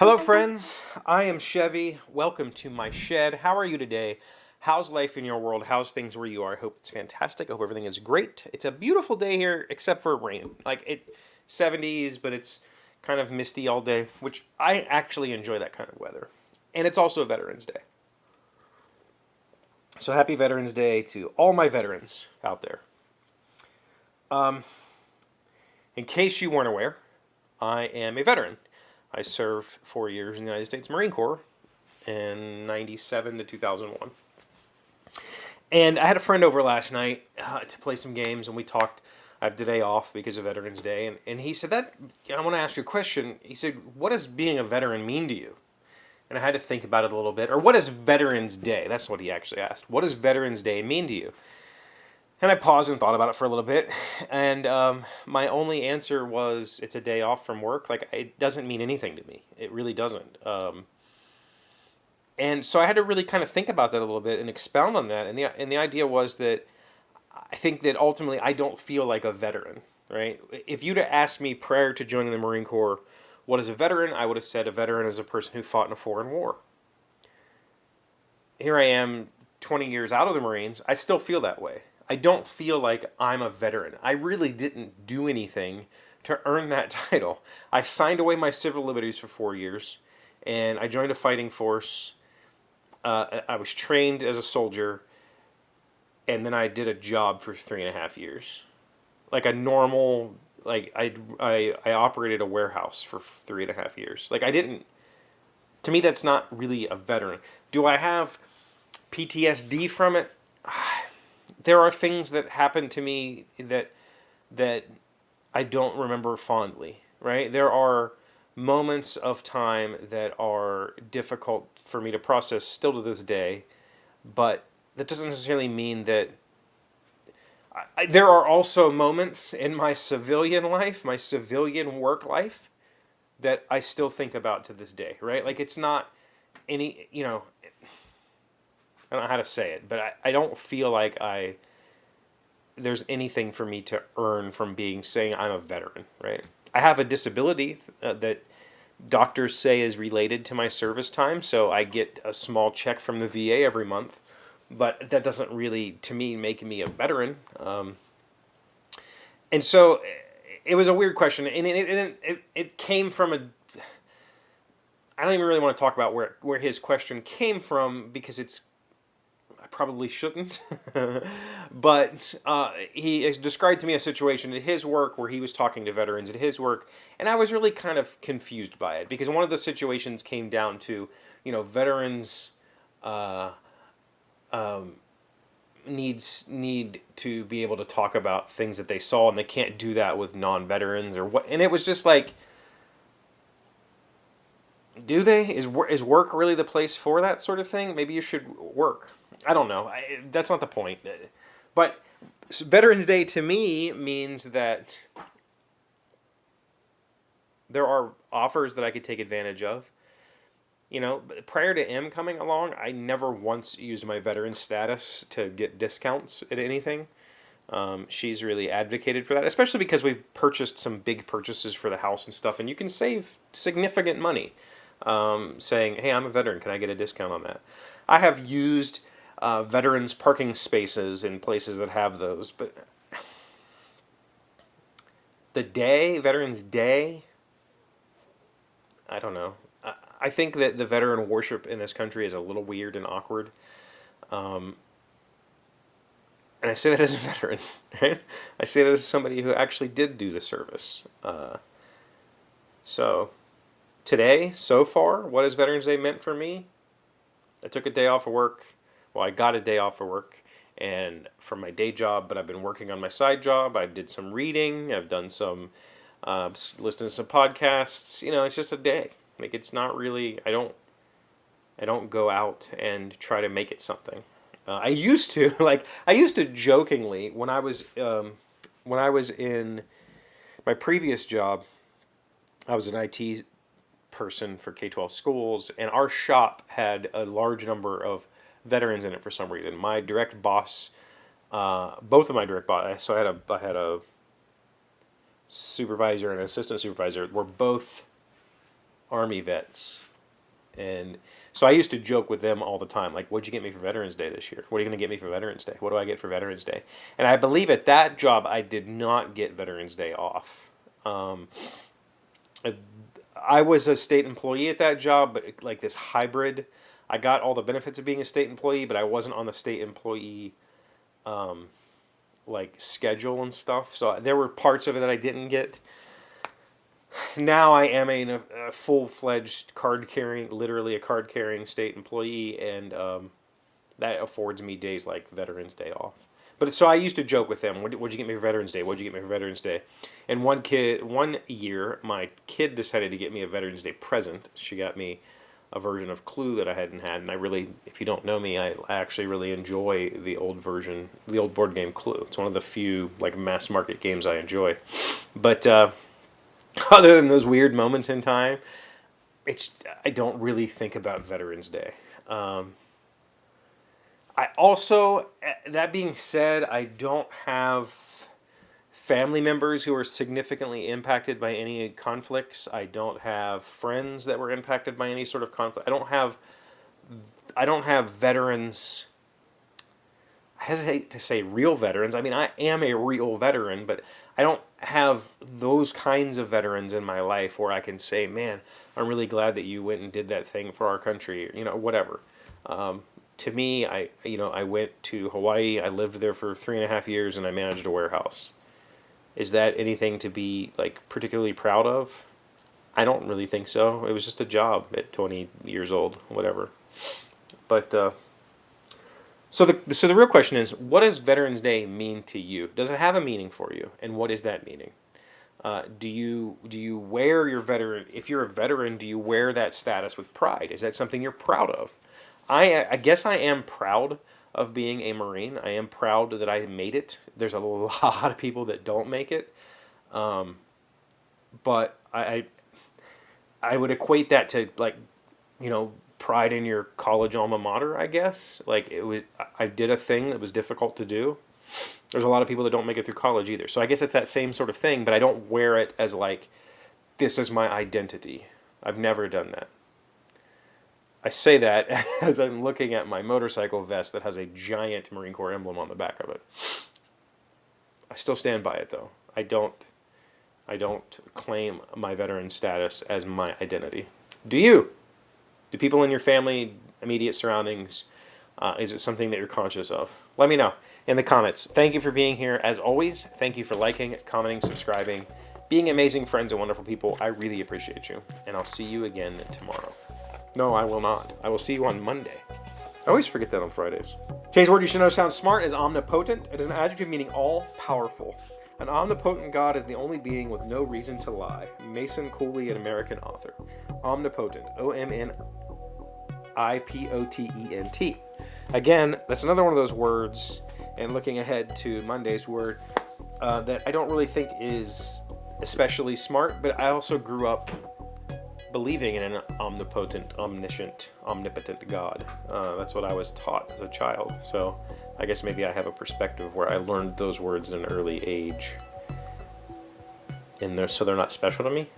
Hello, friends. I am Chevee. Welcome to my shed. How are you today? How's life in your world? How's things where you are? I hope it's fantastic. I hope everything is great. It's a beautiful day here, except for rain. Like 70s, but it's kind of misty all day, which I actually enjoy that kind of weather. And it's also Veterans Day. So happy Veterans Day to all my veterans out there. In case you weren't aware, I am a veteran. I served 4 years in the United States Marine Corps in 97 to 2001. And I had a friend over last night to play some games, and we talked. I have today off because of Veterans Day, and he said that I want to ask you a question. He said, "What does being a veteran mean to you?" And I had to think about it a little bit. Or what is Veterans Day? That's what he actually asked. What does Veterans Day mean to you? And I paused and thought about it for a little bit, and my only answer was, "It's a day off from work." Like it doesn't mean anything to me. It really doesn't. And so I had to really kind of think about that a little bit and expound on that. And the idea was that I think that ultimately I don't feel like a veteran, right? If you'd have asked me prior to joining the Marine Corps, what is a veteran? I would have said a veteran is a person who fought in a foreign war. Here I am 20 years out of the Marines. I still feel that way. I don't feel like I'm a veteran. I really didn't do anything to earn that title. I signed away my civil liberties for 4 years, and I joined a fighting force. I was trained as a soldier, and then I did a job for 3.5 years, like a normal. Like I operated a warehouse for 3.5 years. Like I didn't. To me, that's not really a veteran. Do I have PTSD from it? There are things that happened to me that I don't remember fondly. Right? There are moments of time that are difficult for me to process still to this day, but that doesn't necessarily mean that there are also moments in my civilian life, my civilian work life, that I still think about to this day, right? Like it's not any, I don't know how to say it, but I don't feel like there's anything for me to earn from saying I'm a veteran, right? I have a disability that doctors say is related to my service time, so I get a small check from the VA every month, but that doesn't really, to me, make me a veteran. And so it was a weird question, and it came from I don't even really want to talk about where his question came from because I probably shouldn't. But he described to me a situation at his work where he was talking to veterans at his work, and I was really kind of confused by it because one of the situations came down to, veterans need to be able to talk about things that they saw, and they can't do that with non-veterans or what. And it was just like, do they? Is work really the place for that sort of thing? Maybe you should work. I don't know. That's not the point. But Veterans Day to me means that there are offers that I could take advantage of. Prior to M coming along, I never once used my veteran status to get discounts at anything. She's really advocated for that, especially because we've purchased some big purchases for the house and stuff, and you can save significant money saying, "Hey, I'm a veteran. Can I get a discount on that?" I have used veterans parking spaces in places that have those, but Veterans Day, I don't know. I think that the veteran worship in this country is a little weird and awkward. And I say that as a veteran, right? I say that as somebody who actually did do the service. So today, so far, what has Veterans Day meant for me? I took a day off of work. Well, I got a day off of work and from my day job, but I've been working on my side job. I did some reading. I've done some listening to some podcasts. It's just a day. Like it's not really. I don't go out and try to make it something. I used to jokingly when I was in my previous job, I was an IT person for K-12 schools, and our shop had a large number of veterans in it for some reason. My direct boss, both of my direct boss, so I had a supervisor and an assistant supervisor, were both Army vets. And so I used to joke with them all the time, like, what'd you get me for Veterans Day this year? What are you going to get me for Veterans Day? What do I get for Veterans Day? And I believe at that job, I did not get Veterans Day off. I was a state employee at that job, but like this hybrid. I got all the benefits of being a state employee, but I wasn't on the state employee like schedule and stuff. So there were parts of it that I didn't get. Now I am a full-fledged literally a card-carrying state employee, and that affords me days like Veterans Day off. But so I used to joke with them, what'd you get me for Veterans Day? What'd you get me for Veterans Day? And one year, my kid decided to get me a Veterans Day present. She got me a version of Clue that I hadn't had, and I really, if you don't know me, I actually really enjoy the old board game Clue. It's one of the few like mass market games I enjoy. But other than those weird moments in time, I don't really think about Veterans Day. I also, that being said, I don't have family members who are significantly impacted by any conflicts. I don't have friends that were impacted by any sort of conflict. I don't have veterans. I hesitate to say real veterans. I mean, I am a real veteran, but I don't have those kinds of veterans in my life where I can say, man, I'm really glad that you went and did that thing for our country, whatever. To me, I went to Hawaii. I lived there for 3.5 years, and I managed a warehouse. Is that anything to be like particularly proud of? I don't really think so. It was just a job at 20 years old, whatever. But so the real question is, what does Veterans Day mean to you? Does it have a meaning for you, and what is that meaning? Do you wear your veteran? If you're a veteran, do you wear that status with pride? Is that something you're proud of? I guess I am proud of being a Marine. I am proud that I made it. There's a lot of people that don't make it, but I would equate that to like, pride in your college alma mater. I guess I did a thing that was difficult to do. There's a lot of people that don't make it through college either. So I guess it's that same sort of thing, but I don't wear it as like, this is my identity. I've never done that. I say that as I'm looking at my motorcycle vest that has a giant Marine Corps emblem on the back of it. I still stand by it though. I don't claim my veteran status as my identity. Do you? Do people in your family, immediate surroundings, is it something that you're conscious of? Let me know in the comments. Thank you for being here. As always, thank you for liking, commenting, subscribing, being amazing friends and wonderful people. I really appreciate you. And I'll see you again tomorrow. No, I will not. I will see you on Monday. I always forget that on Fridays. Today's word you should know sounds smart is omnipotent. It is an adjective meaning all-powerful. An omnipotent God is the only being with no reason to lie. Mason Cooley, an American author. Omnipotent. O-M-N-I-P-O-T-E-N-T. Again, that's another one of those words, and looking ahead to Monday's word, that I don't really think is especially smart, but I also grew up believing in an omnipotent, omniscient, omnipotent God. That's what I was taught as a child. So I guess maybe I have a perspective where I learned those words at an early age, so they're not special to me.